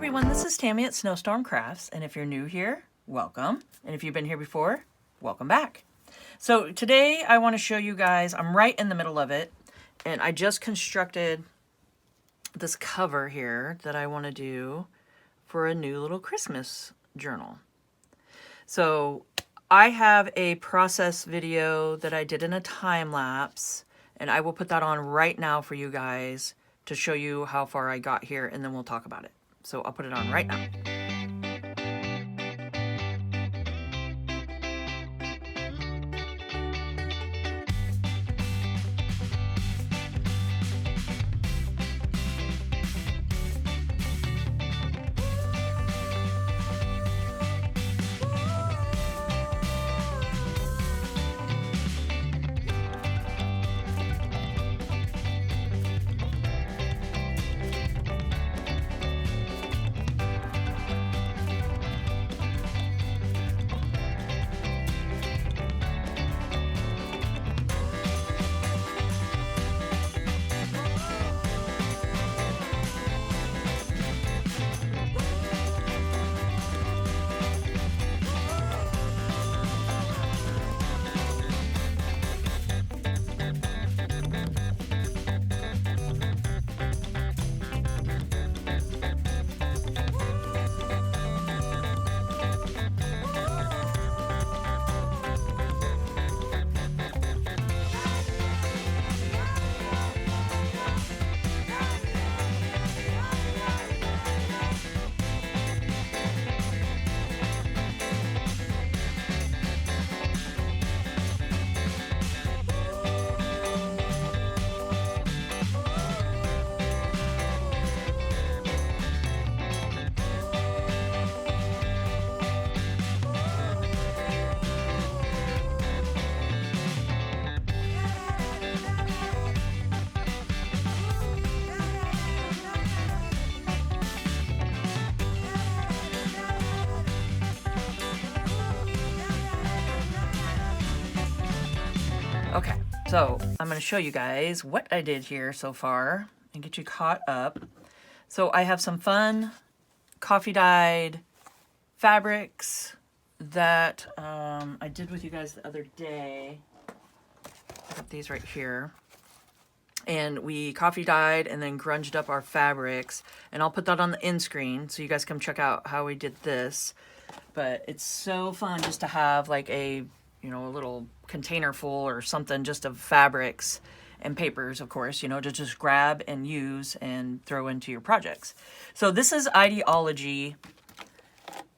everyone, this is Tammy at Snowstorm Crafts, and if you're new here, welcome, and if you've been here before, welcome back. So today I want to show you guys, I'm right in the middle of it, and I just constructed this cover here that I want to do for a new little Christmas journal. So I have a process video that I did in a time lapse, and I will put that on right now for you guys to show you how far I got here, and then we'll talk about it. So I'll put it on right now. Okay, so I'm going to show you guys what I did here so far and get you caught up. So I have some fun coffee dyed fabrics that I did with you guys the other day. I got these right here. And we coffee dyed and then grunged up our fabrics. And I'll put that on the end screen so you guys come check out how we did this. But it's so fun just to have like a, you know, a little container full or something just of fabrics and papers, of course, you know, to just grab and use and throw into your projects. So this is idea-Ology.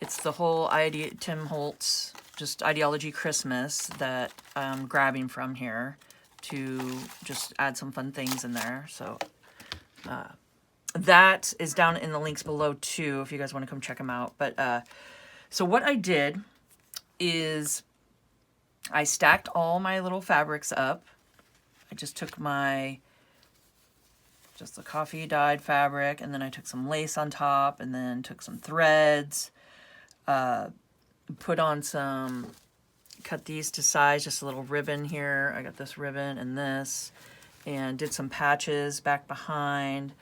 It's the whole TIM HOLTZ, just idea-Ology Christmas that I'm grabbing from here to just add some fun things in there. So that is down in the links below too, if you guys want to come check them out. But so what I did is I stacked all my little fabrics up. I just took just the coffee dyed fabric, and then I took some lace on top, and then took some threads, put on cut these to size, just a little ribbon here. I got this ribbon and this, and did some patches back behind,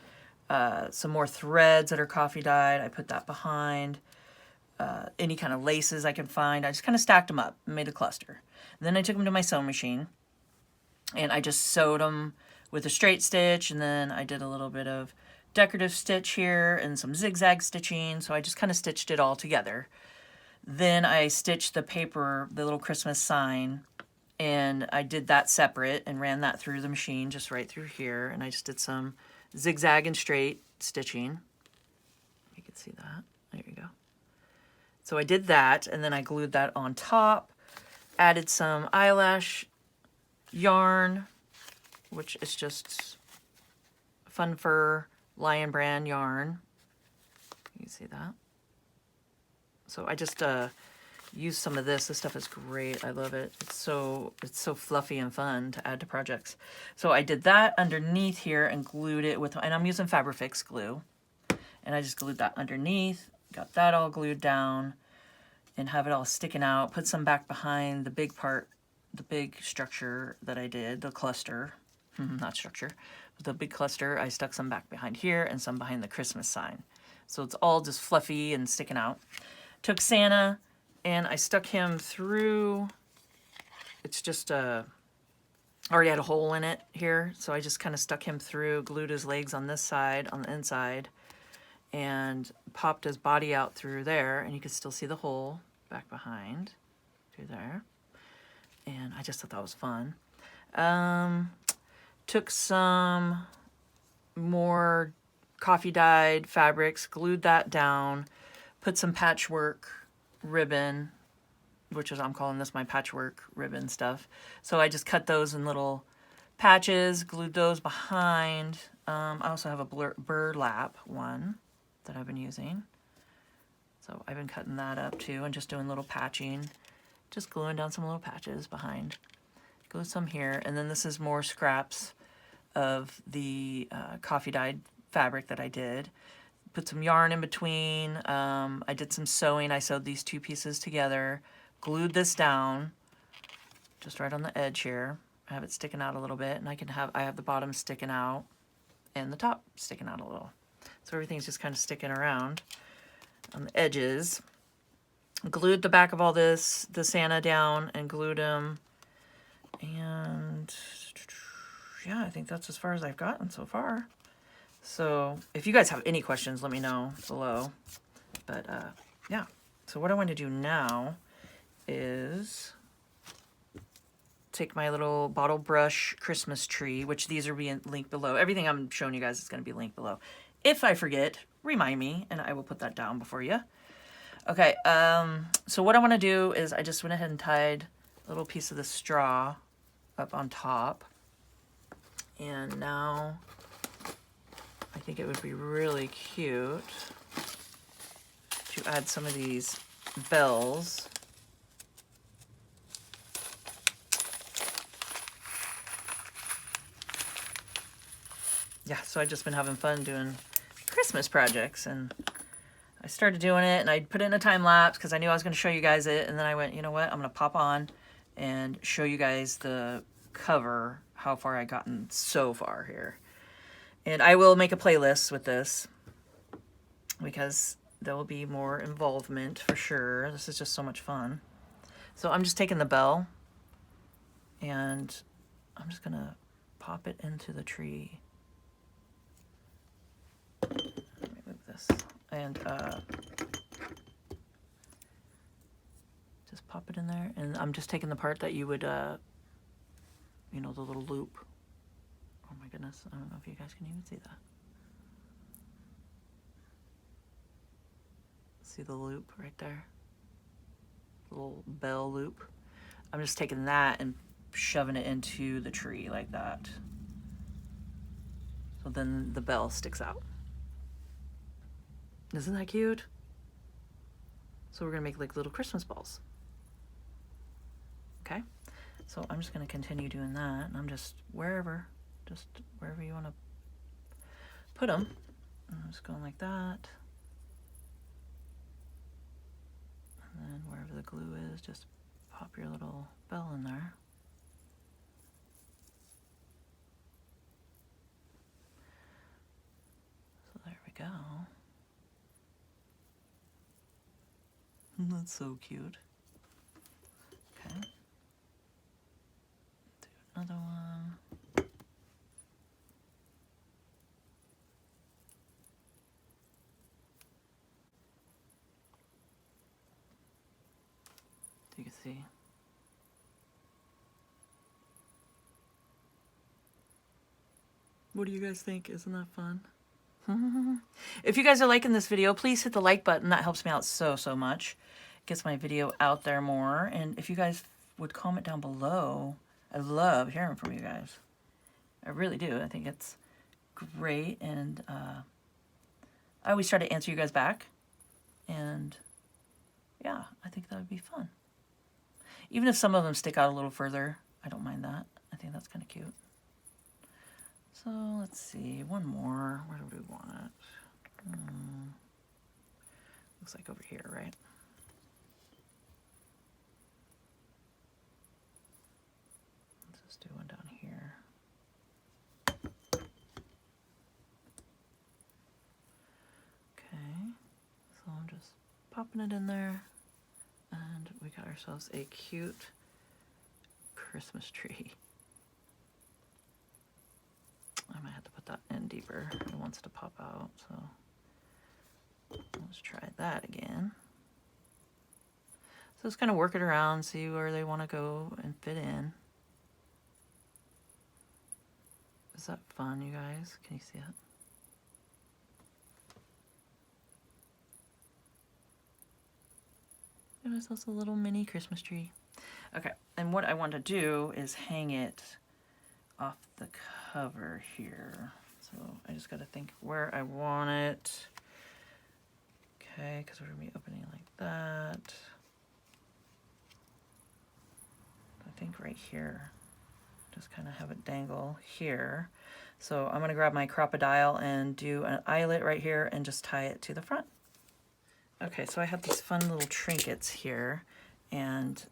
some more threads that are coffee dyed. I put that behind. Any kind of laces I could find. I just kind of stacked them up and made a cluster. And then I took them to my sewing machine and I just sewed them with a straight stitch, and then I did a little bit of decorative stitch here and some zigzag stitching, so I just kind of stitched it all together. Then I stitched the paper, the little Christmas sign, and I did that separate and ran that through the machine, just right through here, and I just did some zigzag and straight stitching. You can see that. There you go. So I did that, and then I glued that on top, added some eyelash yarn, which is just Fun Fur Lion Brand yarn. You can see that. So I just used some of this. This stuff is great. I love it. It's so fluffy and fun to add to projects. So I did that underneath here and glued it with, and I'm using Fabrifix glue. And I just glued that underneath. Got that all glued down and have it all sticking out. Put some back behind the big part, the big structure that I did, the cluster. Not structure, but the big cluster. I stuck some back behind here and some behind the Christmas sign. So it's all just fluffy and sticking out. Took Santa and I stuck him through, it's just already had a hole in it here. So I just kind of stuck him through, glued his legs on this side, on the inside, and popped his body out through there. And you can still see the hole back behind through there. And I just thought that was fun. Took some more coffee dyed fabrics, glued that down, put some patchwork ribbon, which is, I'm calling this my patchwork ribbon stuff. So I just cut those in little patches, glued those behind. I also have a burlap one that I've been using. So I've been cutting that up too and just doing little patching, just gluing down some little patches behind. Glue some here, and then this is more scraps of the coffee dyed fabric that I did. Put some yarn in between. I did some sewing. I sewed these two pieces together, glued this down just right on the edge here. I have it sticking out a little bit, and I have the bottom sticking out and the top sticking out a little. So everything's just kind of sticking around on the edges. Glued the back of all this, the Santa down, and glued him. And yeah, I think that's as far as I've gotten so far. So if you guys have any questions, let me know below. But yeah, so what I want to do now is take my little bottle brush Christmas tree, which these are being linked below. Everything I'm showing you guys is going to be linked below. If I forget, remind me, and I will put that down before you. Okay, so what I want to do is I just went ahead and tied a little piece of the straw up on top. And now I think it would be really cute to add some of these bells. Yeah, so I've just been having fun doing Christmas projects, and I started doing it, and I put it in a time lapse because I knew I was going to show you guys it, and then I went, you know what, I'm going to pop on and show you guys the cover, how far I gotten so far here. And I will make a playlist with this because there will be more involvement for sure. This is just so much fun. So I'm just taking the bell and I'm just going to pop it into the tree. Let me move this. And just pop it in there. And I'm just taking the part that you would, you know, the little loop. Oh my goodness, I don't know if you guys can even see that. See the loop right there? The little bell loop. I'm just taking that and shoving it into the tree like that. So then the bell sticks out. Isn't that cute? So we're gonna make like little Christmas balls. Okay, so I'm just gonna continue doing that, and I'm just wherever you wanna put them. I'm just going like that. And then wherever the glue is, just pop your little bell in there. So there we go. That's so cute. Okay. Do another one. You can see. What do you guys think? Isn't that fun? If you guys are liking this video, please hit the like button. That helps me out so much. It gets my video out there more. And if you guys would comment down below, I love hearing from you guys. I really do. I think it's great. And I always try to answer you guys back. And yeah, I think that would be fun. Even if some of them stick out a little further, I don't mind that. I think that's kind of cute. So let's see, one more. Where do we want it? Looks like over here, right? Let's just do one down here. Okay. popping it in there. And we got ourselves a cute Christmas tree. I might have to put that in deeper. It wants to pop out, so let's try that again. So just kind of work it around, see where they want to go and fit in. Is that fun, you guys? Can you see it? Got ourselves a little mini Christmas tree. Okay, and what I want to do is hang it off the cover here. So I just got to think where I want it. Okay, because we're going to be opening like that. I think right here. Just kind of have it dangle here. So I'm going to grab my crocodile and do an eyelet right here and just tie it to the front. Okay, so I have these fun little trinkets here, and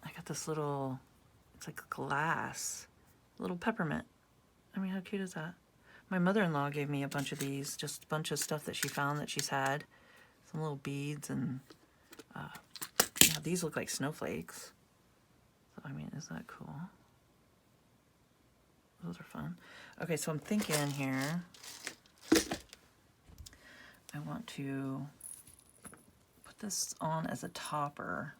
I got this little, it's like glass, little peppermint. I mean, how cute is that? My mother-in-law gave me a bunch of these, just a bunch of stuff that she found that she's had. Some little beads, and yeah, these look like snowflakes. So, I mean, is that cool? Those are fun. Okay, so I'm thinking here, I want to put this on as a topper.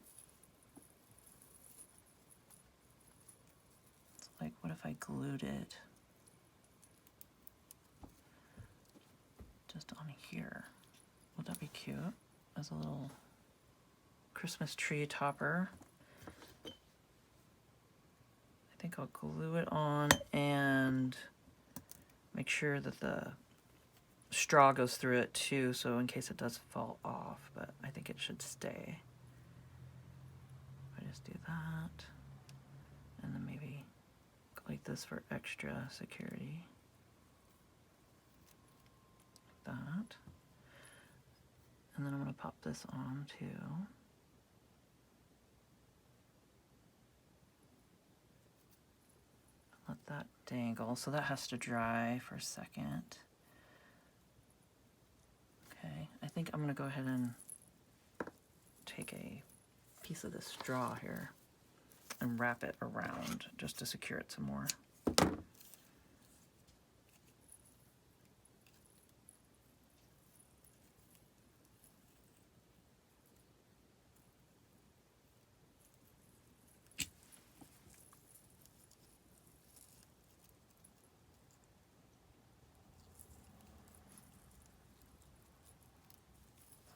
It's like, what if I glued it just on here? Would that be cute? As a little Christmas tree topper. I think I'll glue it on and make sure that the straw goes through it too, so in case it does fall off, but I think it should stay. I just do that, and then maybe go like this for extra security. Like that. And then I'm going to pop this on too. Let that dangle, so that has to dry for a second. Okay, I think I'm going to go ahead and take a piece of this straw here and wrap it around just to secure it some more.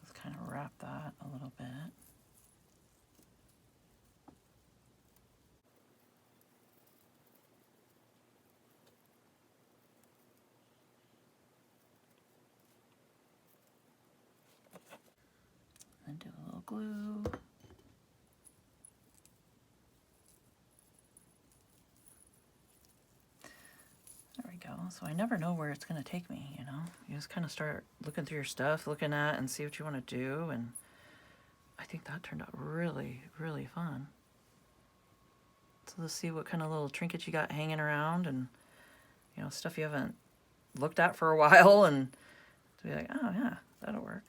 Let's kind of wrap that a little bit. And do a little glue. There we go. So I never know where it's going to take me, you know? You just kind of start looking through your stuff, looking at and see what you want to do, and I think that turned out really, really fun. So let's see what kind of little trinkets you got hanging around, and, you know, stuff you haven't looked at for a while, and to be like, oh yeah, that'll work.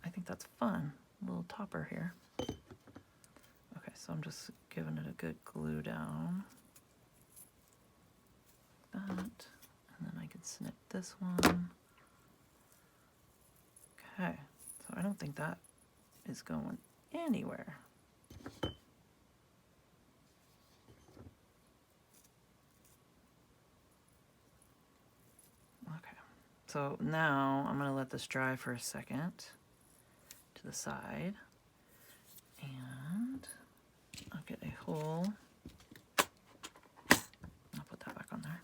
I think that's fun. A little topper here. Okay, so I'm just giving it a good glue down. Like that. And then I can snip this one. Okay, so I don't think that is going anywhere. Okay, so now I'm going to let this dry for a second to the side, and I'll get a hole. I'll put that back on there.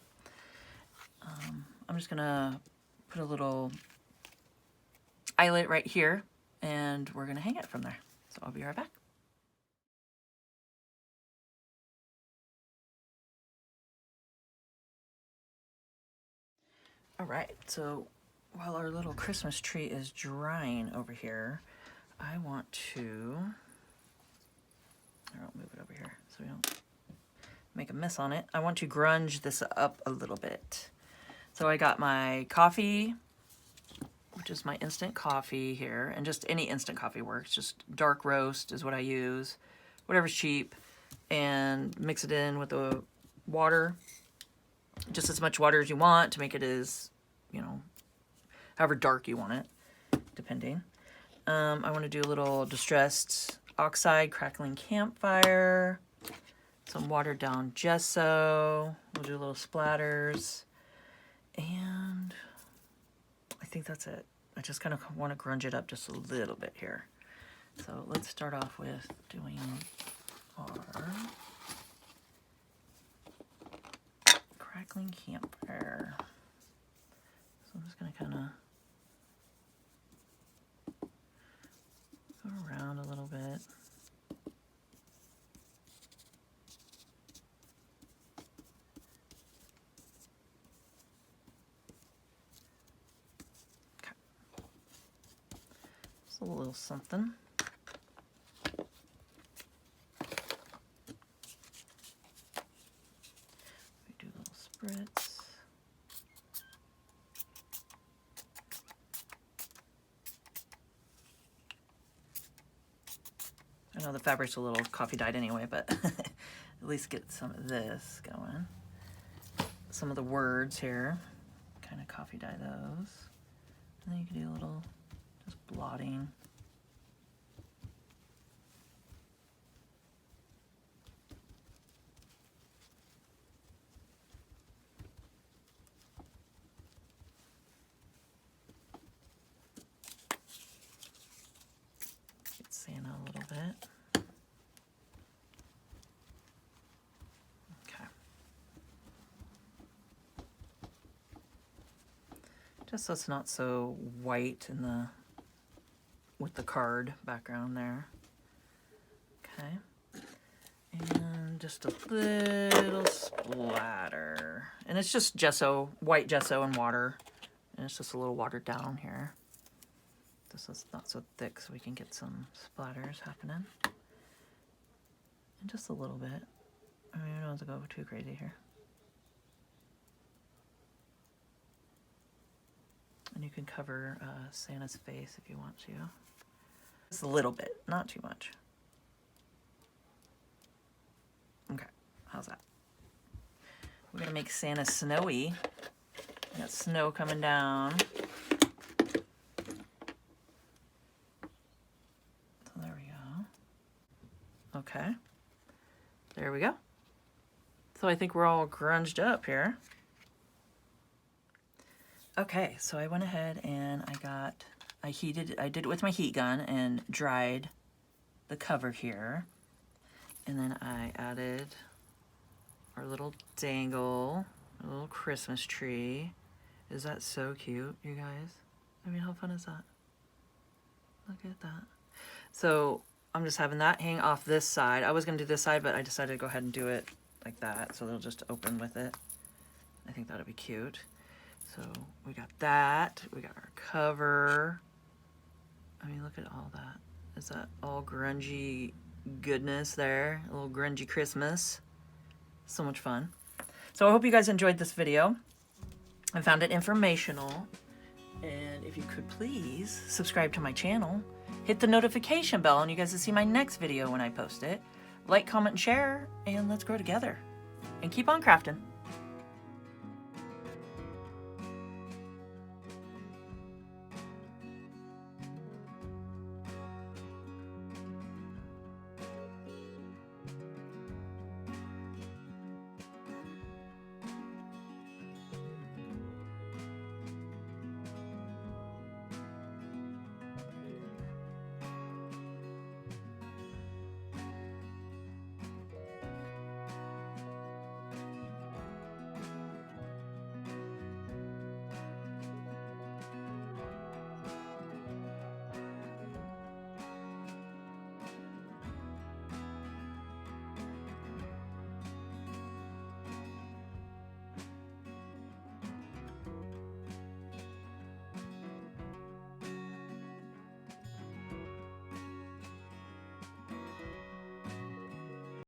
I'm just going to put a little eyelet right here, and we're going to hang it from there. So I'll be right back. All right, so while our little Christmas tree is drying over here, I want to, I'll move it over here so we don't make a mess on it. I want to grunge this up a little bit. So I got my coffee which is my instant coffee here, and just any instant coffee works. Just dark roast is what I use, whatever's cheap, and mix it in with the water, just as much water as you want to make it as, you know, however dark you want it, depending. I want to do a little distressed oxide crackling campfire, some watered down gesso. We'll do little splatters, and I think that's it. I just kind of want to grunge it up just a little bit here. So let's start off with doing our crackling campfire. So I'm just going to kind of go around a little bit. Okay. Just a little something. We do a little spritz. I know the fabric's a little coffee dyed anyway, but at least get some of this going. Some of the words here, kind of coffee dye those. And then you can do a little just blotting. Get Santa a little bit. Just so it's not so white in the with the card background there. Okay. And just a little splatter. And it's just gesso, white gesso and water. And it's just a little watered down here. This is not so thick so we can get some splatters happening. And just a little bit. I mean, we don't have to go too crazy here. And you can cover Santa's face if you want to. Just a little bit, not too much. Okay, how's that? We're gonna make Santa snowy. We got snow coming down. So there we go. Okay, there we go. So I think we're all grunged up here. Okay, so I went ahead and I did it with my heat gun and dried the cover here. And then I added our little dangle, a little Christmas tree. Is that so cute, you guys? I mean, how fun is that? Look at that. So I'm just having that hang off this side. I was gonna do this side, but I decided to go ahead and do it like that, so they'll just open with it. I think that'll be cute. So we got that, we got our cover. I mean, look at all that. Is that all grungy goodness there? A little grungy Christmas. So much fun. So I hope you guys enjoyed this video. I found it informational. And if you could please subscribe to my channel, hit the notification bell, and you guys will see my next video when I post it. Like, comment, and share, and let's grow together. And keep on crafting.